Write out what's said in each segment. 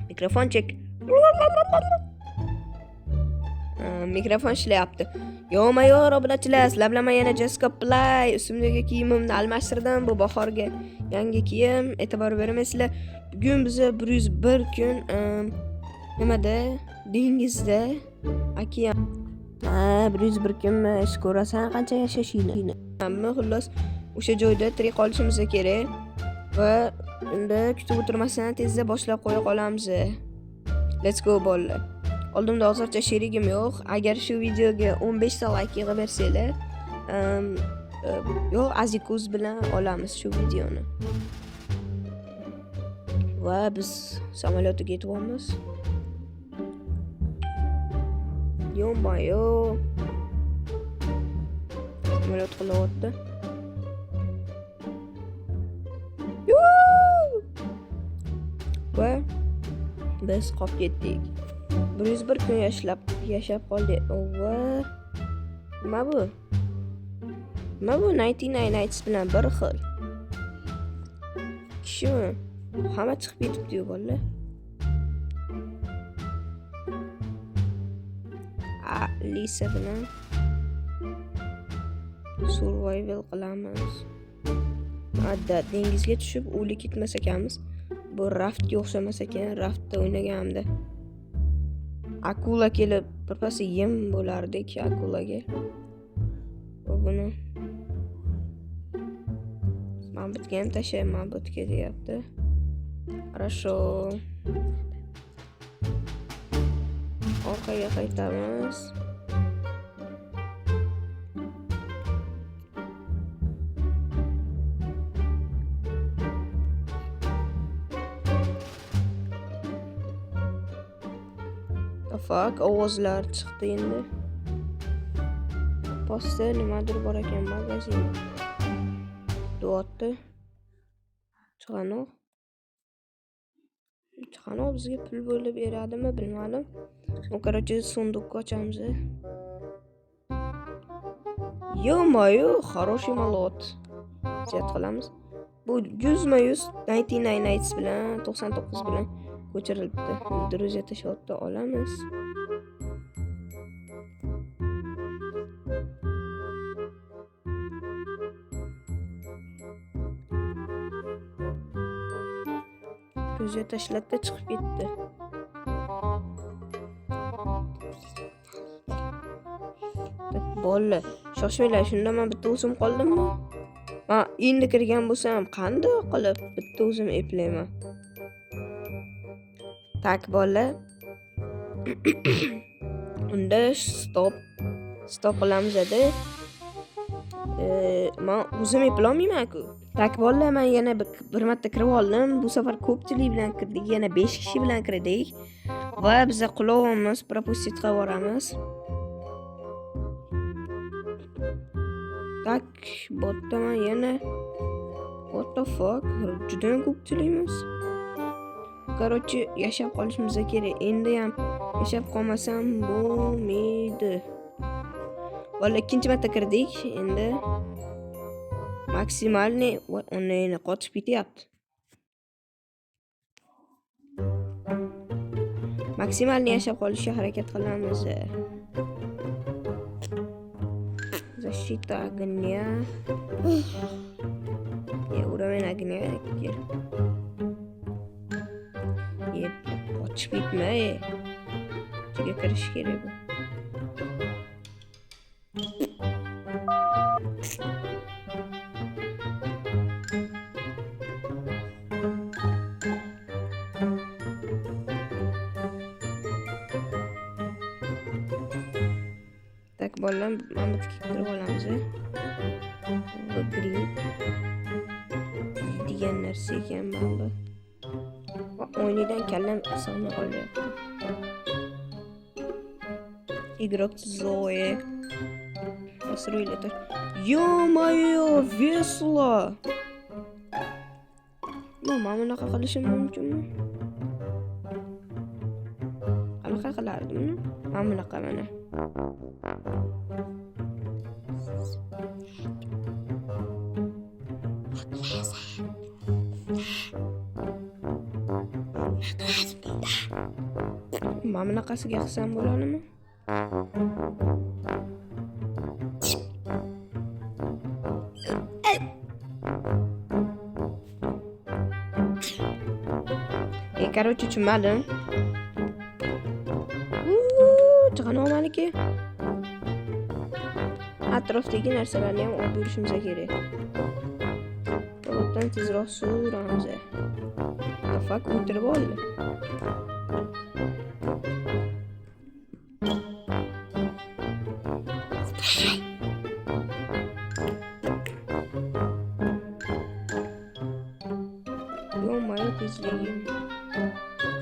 Mikrofon chek. Mikrofon ishlayapti. Yo-mayo, obunachilar, sizlar bilan men yana Jessica Play. Ustimdagi kiyimimni almashtirdim bu bahorga. Yangi kiyim, e'tibor bermaysizlar. Bugun biz 101 kun nimada? Dengizda, okean. 101 kunmi? Ish ko'rasan qancha yashashingni. Hamma xullas o'sha joyda tirik qolishimiz kerak va unda kutib o'tirmasdan tezda boshlab qo'ya qolamiz. Let's go bolalar. Oldimda hozircha sherigim yo'q. Agar shu videoga 15 ta like yig'ib bersanglar, yo'q Azikuz bilan olamiz shu videoni. Va biz samolyotga yetyapmiz. Yo-mayo. Samolyot qilyapti. Va biz qolib ketdik. 101 kun yashab qoldik. Va nima bu? 99 Nights bilan bir xil. Kishimi? Hamma chiqib ketibdi-yu bolalar. Lisa bilan survival qilamiz. Adda dengizga tushib o'lik ketmas ekanmiz. Bu raftga o'xshamas ekan, raftda o'ynaganimda. Akula kelib birpasda yem bo'lardik akulaga. Buni mabutga ham tashlayman, mabutga deyapti. Хорошо. Orqaga qaytamiz. Fuck, ovozlar chiqdi endi. Posta nimadir bor ekan, magazin. Duotdi. Chiqanoq bizga pul bo'lib beradimi, bilmadim. Короче, sunduqni ochamiz. Yo-mayo, хороший молот. Ziyod qilamiz. Bu 100% 99 Nights bilan 99 bilan ko'chirilibdi. Druziya tashlabda olamiz. Druziya tashlatda chiqib ketdi. Bolla, shoshmanglar, shunda men bitta o'zim qoldimmi? Men endi kirgan bo'lsam, qanday qilib bitta o'zim eplayman? Tak bola. Unda stop qilamiz edi. Men o'zim eplolmayman-ku. Tak bola, men yana bir marta kirib oldim. Bu safar ko'pchilik bilan kirdik, yana 5 kishi bilan kirdik. Va biz qulovimiz propustit qilib boramiz. Tak, bottaman yana. What the fuck? Juda ko'pchilikmiz. Короче, yashab qolishimiz kerak. Endi ham yashab qolmasam bo'lmaydi. Valla ikkinchi marta kirdik. Endi maksimalni onlayni qotib ketyapti. Maksimalni yashab qolishga harakat qilamiz. Защита огня. Уровень огня. Qochib ketma. Ichiga kirish kerak bu. Tak bolam, mamutga kirib olamiz. Bu grip degan narsa ekan bu. O'yindan kallam sig'may qolyapti. Игрок Zoe. Построили. Yo-mayo, veslo. Mana bunaqa qilishim mumkinmi? Qanaqa qilardim? Mana bunaqa mana. Mana bunaqasiga qilsam bo'ladimi? Короче, tushunmadim. Chig'anomaliki. Atrofdagi narsalarni ham olib yurishimiz kerak. Robotdan tezroq suramiz. Fak o'tirib oldi. Yo, tezligim.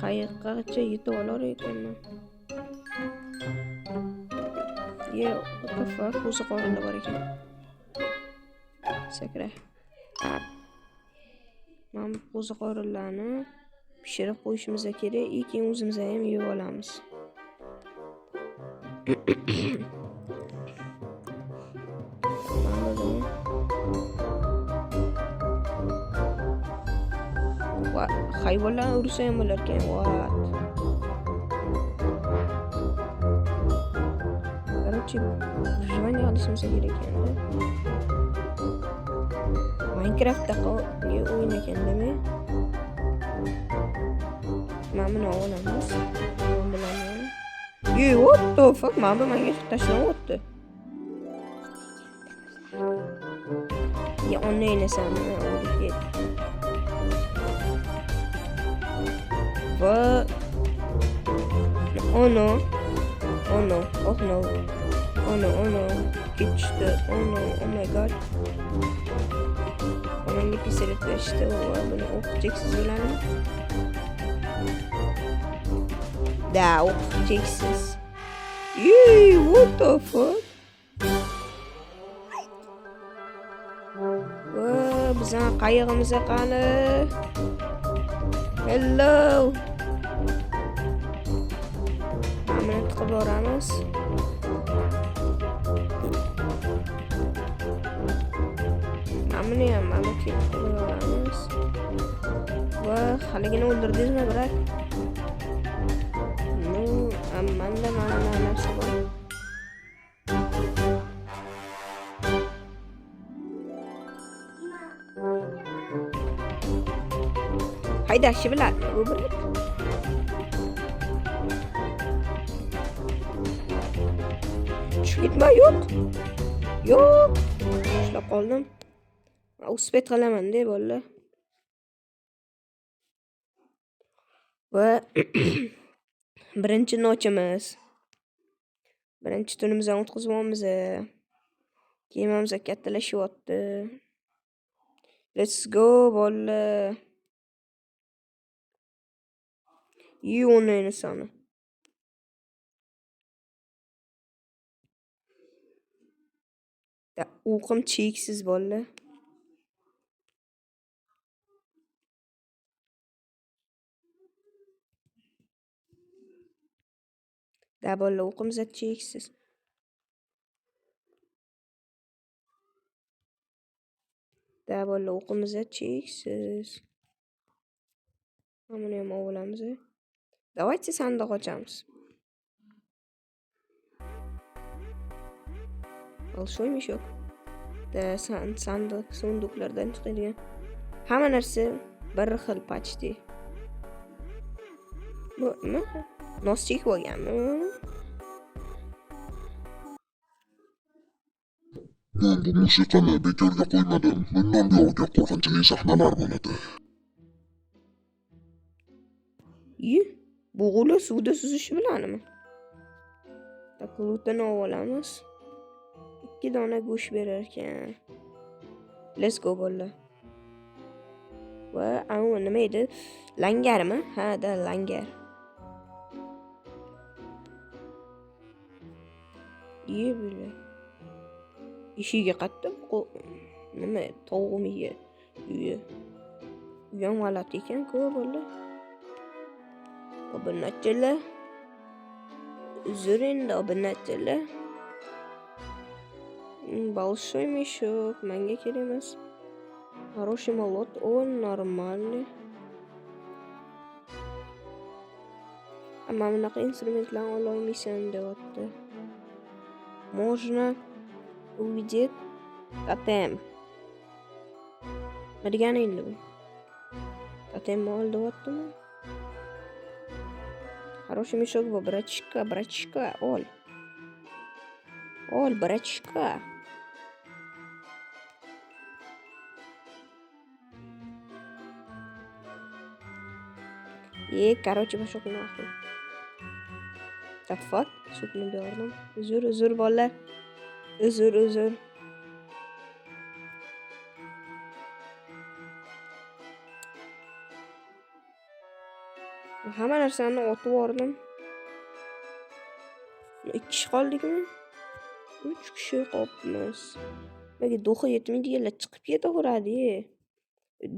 Qayoqqacha yetib olar ekanman. What the fuck? O'zi qorinda bor ekan. Sakra. Mana o'zi qorinlarni pishirib qo'yishimiz kerak, keyin o'zimiz ham yeb olamiz. Hayvonlar ursa ham bo'lar ekan. Короче, выживание qilishimiz kerak ekan. Minecraftda o'yin ekanda-mi? Mana buni olamiz. What the fuck? Mana menga tashlanayapti. Ya onni elasam, o'lik. Va Oh no. Ketishdi. Oh my god. Menga pistolet berishdi. Buni o'q cheksiz bo'ladimi? Da, o'q cheksiz. What the fuck? Bizning qayig'imiz qani? Hello. Mana tiqib boramiz. Mana ketib boramiz. Va haligini o'ldirdingizmi, brat? Manda mana narsa bor. Haydashni biladimi bu brat? Tushib yo'q. Ushlab qoldim. Uspet qilaman-da bolalar. Va birinchi nochimiz. Birinchi tunimizni o'tkazibmiz. Kemamiz kattalashyapti. Let's go bolalar. Uni insoni. O'qim cheksiz bolalar. Bolalar o'qimiz cheksiz. Bolalar o'qimiz cheksiz. Buni ham olamiz. Давайте sandiq ochamiz. Большой meshok. Sanduqlardan chiqadigan hamma narsa bir xil почти. Bu nima? Nostik bo'lganmi? Men bu musiqani bekorga qo'ymadim. Bundan buyog'iga qo'rqinchli sahnalar bo'ladi. Bu g'ula suvda suzishi bilanmi? Taklutini olamiz. 2 dona go'sht berar ekan. Let's go bolalar. Va nima edi? Langarmi? Ha, langar. Böyle. Ishiga qattiq nima tovuqmiga uyi. Uyam g'alat ekan-ku bolalar. Obunachilar. Uzurinda obunachilar. Большой мешок, menga kerak emas. Хороший молот, он нормальный. Mana bunaqa instrumentlarni ololmaysan deyapti. Можно увидеть тотем. Nima degani endi bu? Totemni ol deyaptimi? Хороший мешок bu, bratishka, ol. Ol, bratishka. Короче, пошел нахуй. The fuck? So'kni berdim. Uzr bolalar. Uzr. Hamma narsani otib yubordim. 2 kishi qoldikmi? 3 kishi qolibmiz. Nega do'xi yetmaydiganlar chiqib ketaveradi.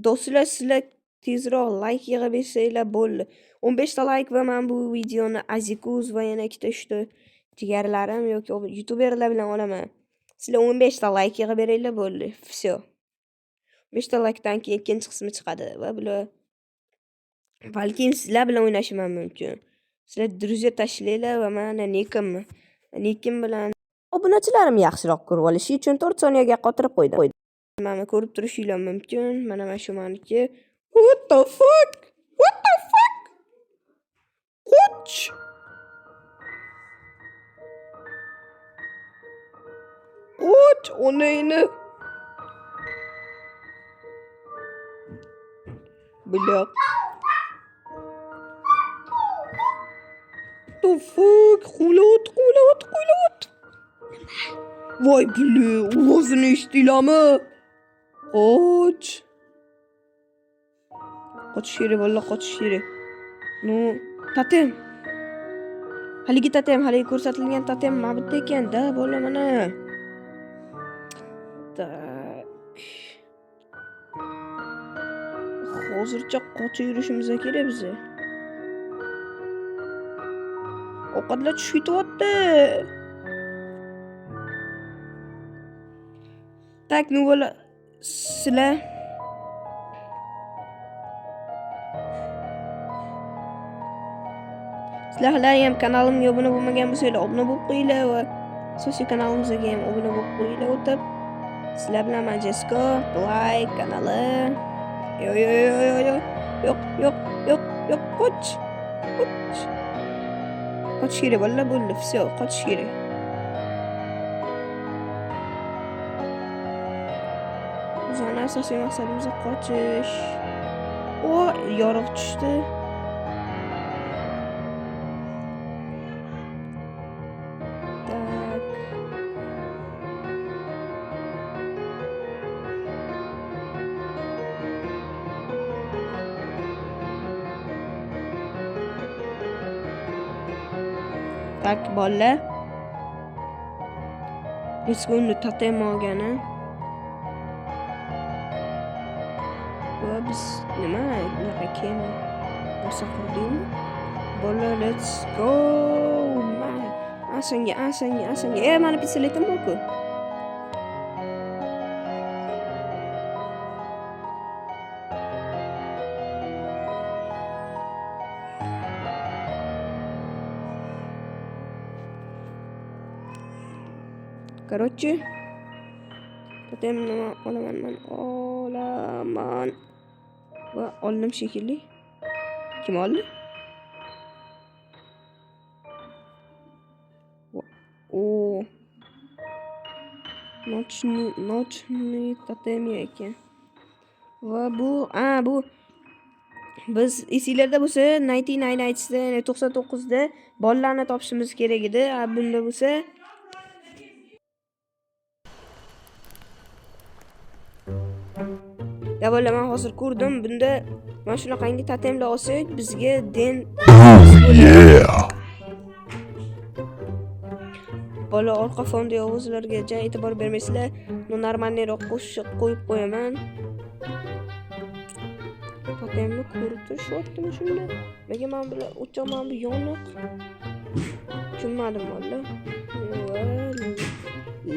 Do'stlar, sizlar tezroq like yig'ib bersanglar bo'ldi. 15 ta like va men bu videoni Azikuz va yana ikkita uchta jigarlarim yoki youtuberlar bilan olaman. Sizlar 15 ta like yig'ib beringlar bo'ldi. Всё. 15 ta likedan keyin ikkinchi qismi chiqadi va bular balki sizlar bilan o'ynashim mumkin. Sizlar друзья tashlanglar va mana Nikim bilan obunachilarim yaxshiroq ko'rib olishi uchun 4 soniyaga qotirib qo'ydim. Mana ko'rib turishinglar mumkin. Mana shu meniki. What the fuck? Qoch. Onayni. Bilaq. The fuck? Qo'lat. Voy bile, ovozini eshitdinglarmi? Qoch. Qochish kerak, vallahi qochish kerak. No, totem. Haligi ko'rsatilgan totem mana bitta ekan-da, bola mana. Tak. Hozircha qochib yurishimiz kerak biza. Ovqatlar tushib ketyapti. Tak, nu bola sizlar ham kanalimga obuna bo'lmagan bo'lsanglar obuna bo'lib qo'yinglar va asosiy kanalimizga ham obuna bo'lib qo'yinglar o'tib. Sizlar bilan Majesko Play kanali. Yo'q, qoch. Qochish kerak bolalar, bo'ldi. Всё, qochish kerak. Bizning asosiy maqsadimiz qochish. Yorug' tushdi. Tak bolalar. Let's go uni totem olgani. Va biz nima bunaqa kema narsa qildikmi? Bolalar, let's go. Asanga. Mana pistoletim bor-ku. Короче, totemni olaman. Va oldim shekilli. Kim oldi? Nochni totem ekan. Va bu biz esinglarda bo'lsa 99 Nights'da, 99 da bolalarni topishimiz kerak edi. Bunda bo'lsa Davalla men hozir ko'rdim. Bunda mana shunaqangi totemlar olsak, bizga den bola orqa fonda ovozlarga jan e'tibor bermaysizlar. Normalniroq qo'shiq qo'yib qo'yaman. Totemni ko'rib turishyaptimi shunda? Nega men bilan o'chaman bu yoniq? Tushunmadim valla.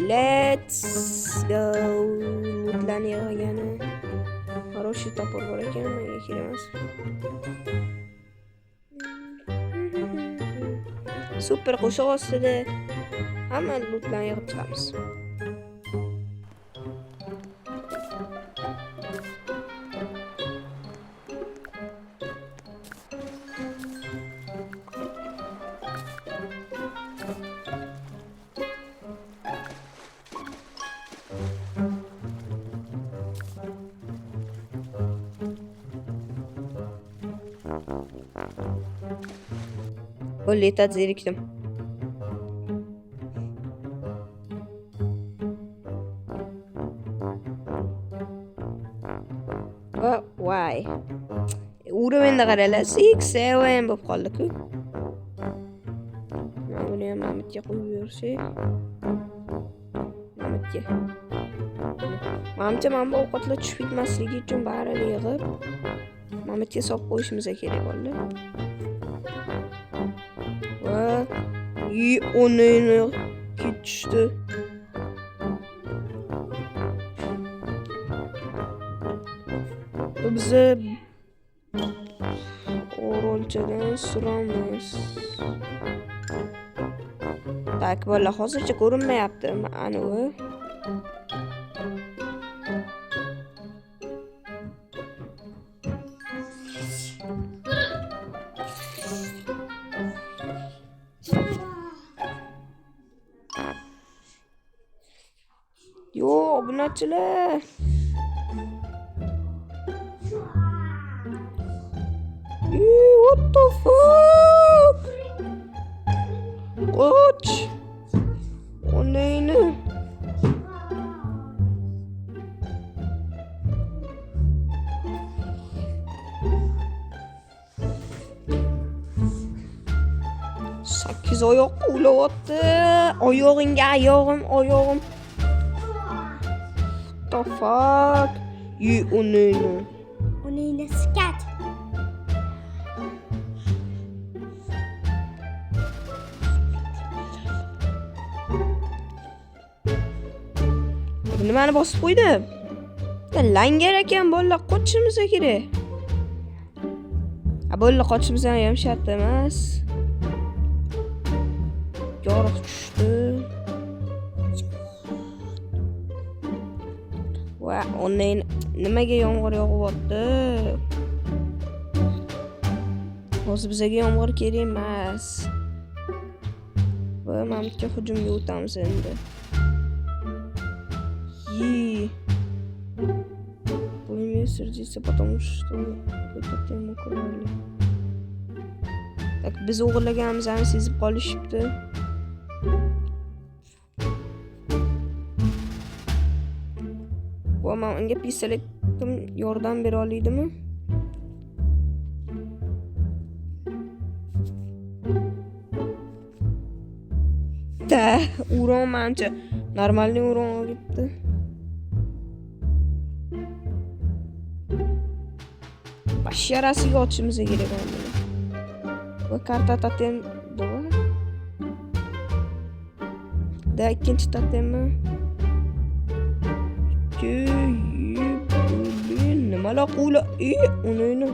Let's go. Lootlarni yig'gani. Хороший topor bor ekan, menga kerak emas. super qo'shiq ostida hamma lootlarni yig'ib chiqamiz. Bo'ldi, yetadi, zerikdim. Voy. Urovenda qaranglar, 6-7 bo'lib qoldi-ku. Mana buni ham Mamitga qo'yib yuborsak. Mamitga. Mamcha mana bu ovqatlar tushib ketmasligi uchun barini yig'ib Mamitga solib qo'yishimiz kerak bo'ldi. Va onini ketishdi. Biz orolchadan suramiz. Tak, bola hozircha ko'rinmayapti. Mana u. Yo, obunachilar. What the fuck? Qoch. O neyni? Sakkiz oyoqqa ulayapti. Oyog'ingga oyog'im. The fuck? Onini skat. Nimani bosib qo'ydi? Langar ekan, bolalar qochishimiz kerak. Bolalar qochishimiz ham shart emas. Yorug' tushdi. Va ondan nimaga yomg'ir yog'yapti? Hozir bizga yomg'ir kerak emas. Va Mamitga hujumga o'tamiz endi. Пулемет сердится, потому что это ему украли. Так, biz o'g'irlaganimizni sezib qolishibdi. Va men unga pistoletim yordam bera olaydimi? Da, uron mancha normalniy uron olibdi. Bash yarasiga otishimiz kerak bo'ldi. Va karta totem bor. Da ikkinchi totemmi? Nimalar qula? Unini.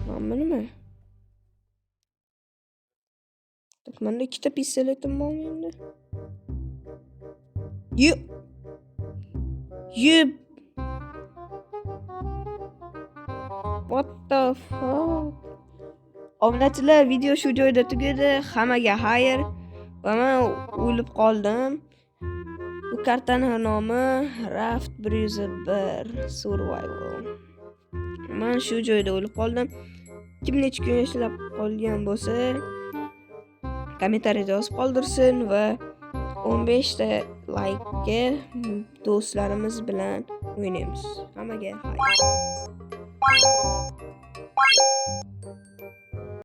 Mana nima? Tak, menda ikkita pistoletim bor endi. What the fuck? Obunachilar, video shu joyda tugadi. Hammaga xayr. Va men o'lib qoldim. Bu kartaning nomi Raft Bruiser 1 Survival. Men shu joyda o'lib qoldim. Kim necha kun ishlab qolgan bo'lsa, kommentariyada yozib qoldirsin va 15 ta like do'stlarimiz bilan o'ynaymiz. Hammaga xayr.